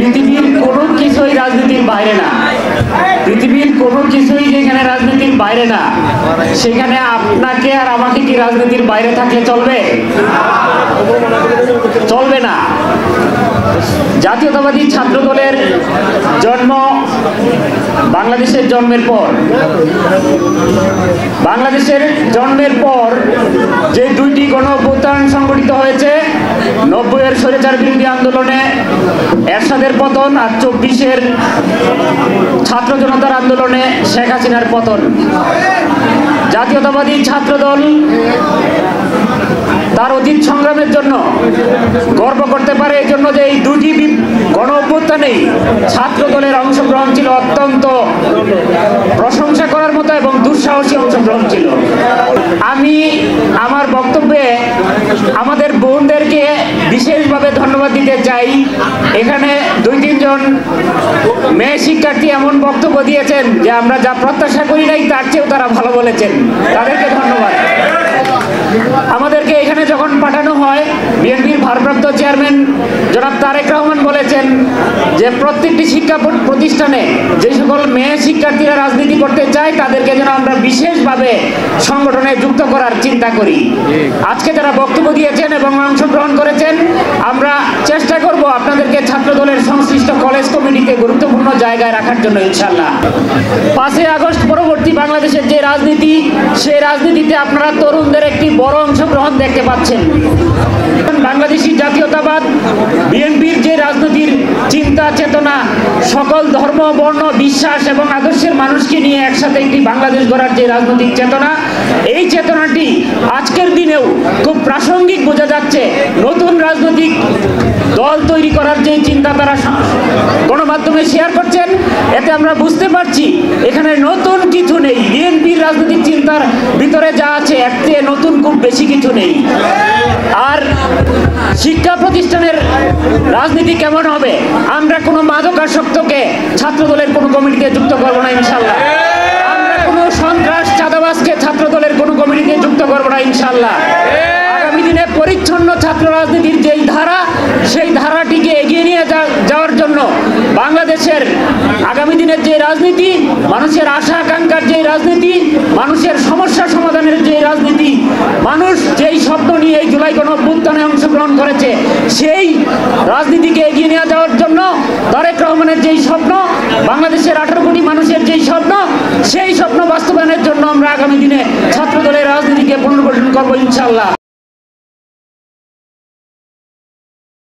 পৃথিবীর কোনো কিছুই রাজনীতির বাইরে না। পৃথিবীর কোনো কিছুই যেখানে রাজনীতির বাইরে না, সেখানে আপনাকে আর আমাকে কি রাজনীতির বাইরে থাকলে চলবে? চলবে না। জাতীয়তাবাদী ছাত্র দলের জন্ম বাংলাদেশের জন্মের পর। বাংলাদেশের জন্মের পর যে দুইটি গণ-অভ্যুত্থান সংগঠিত হয়েছে, 90-এর স্বৈরাচার বিরোধী আন্দোলনে এরশাদের পতন আর 24-এর ছাত্র জনতার আন্দোলনে শেখ হাসিনার পতন। জাতীয়তাবাদী ছাত্র দল তার অতীত সংগ্রামের জন্য গর্ব করতে পারে, এই জন্য যে এই দুটি গণ-অভ্যুত্থানেই ছাত্র দলের অংশগ্রহণ ছিল অত্যন্ত প্রশংসা করার মতো এবং দুঃসাহসী অংশগ্রহণ ছিল। আমি আমার বক্তব্যে আমাদের বোনদেরকে বিশেষভাবে ধন্যবাদ দিতে চাই। এখানে 2-3 জন মেয়ে শিক্ষার্থী এমন বক্তব্য দিয়েছেন যে আমরা যা প্রত্যাশা করি নাই তার চেয়েও তারা ভালো বলেছেন, তাদেরকে ধন্যবাদ। আমাদেরকে এখানে যখন পাঠানো হয়, বিএনপির ভারপ্রাপ্ত চেয়ারম্যান জনাব তারেক রহমান বলেছেন যে প্রত্যেকটি শিক্ষা প্রতিষ্ঠানে যে সকল মেয়ে শিক্ষার্থীরা রাজনীতি করতে চায় তাদেরকে যেন আমরা বিশেষভাবে সংগঠনে যুক্ত করার চিন্তা করি। আজকে যারা বক্তব্য দিয়েছেন এবং অংশগ্রহণ করেছেন, আমরা চেষ্টা করব আপনাদেরকে ছাত্র দলের সংশ্লিষ্ট কলেজ কমিটিতে গুরুত্বপূর্ণ জায়গায় রাখার জন্য ইনশাআল্লাহ। 5ই আগস্ট পরবর্তী বাংলাদেশের যে রাজনীতি, সেই রাজনীতিতে আপনারা তরুণদের একটি বড় অংশগ্রহণ দেখতে পাচ্ছেন। বাংলাদেশি জাতীয়তাবাদ বিএনপির যে রাজনীতির চিন্তা চেতনা, সকল ধর্ম বর্ণ বিশ্বাস এবং আদর্শের মানুষকে নিয়ে একসাথে একটি বাংলাদেশ গড়ার যে রাজনৈতিক চেতনা, এই চেতনাটি আজকের দিনেও খুব প্রাসঙ্গিক বোঝা যাচ্ছে। নতুন রাজনৈতিক দল তৈরি করার যে চিন্তা তারা গণমাধ্যমে শেয়ার করছেন, এতে আমরা বুঝতে পারছি এখানে নতুন কিছু নেই। বিএনপির রাজনৈতিক চিন্তার ভিতরে যা আছে এর চেয়ে নতুন খুব বেশি কিছু নেই। আর শিক্ষা প্রতিষ্ঠানের রাজনীতি কেমন হবে? আমরা কোনো মাদকাসক্তকে ছাত্র দলের কোনো কমিটিতে যুক্ত করবো না ইনশাল্লাহ। আমরা কোনো সন্ত্রাস চাঁদাবাজকে ছাত্র দলের কোনো কমিটিতে যুক্ত করবো না ইনশাল্লাহ। আগামী দিনে পরিচ্ছন্ন ছাত্র রাজনীতির যেই ধারা, সেই ধারাটিকে এগিয়ে নিয়ে যাওয়ার জন্য বাংলাদেশের আগামী দিনের যে রাজনীতি, মানুষের আশা আকাঙ্ক্ষার যে রাজনীতি, মানুষের সমস্যা সমাধানের যে রাজনীতি, মানুষ যেই স্বপ্ন নিয়ে এই জুলাই গণ-অভ্যুত্থানে অংশগ্রহণ করেছে, সেই রাজনীতিকে এগিয়ে নিয়ে যাওয়ার জন্য তারেক রহমানের যেই স্বপ্ন, বাংলাদেশের 18 কোটি মানুষের যেই স্বপ্ন, সেই স্বপ্ন বাস্তবায়নের জন্য আমরা আগামী দিনে ছাত্র দলের রাজনীতিকে পুনর্গঠন করবো ইনশাআল্লাহ।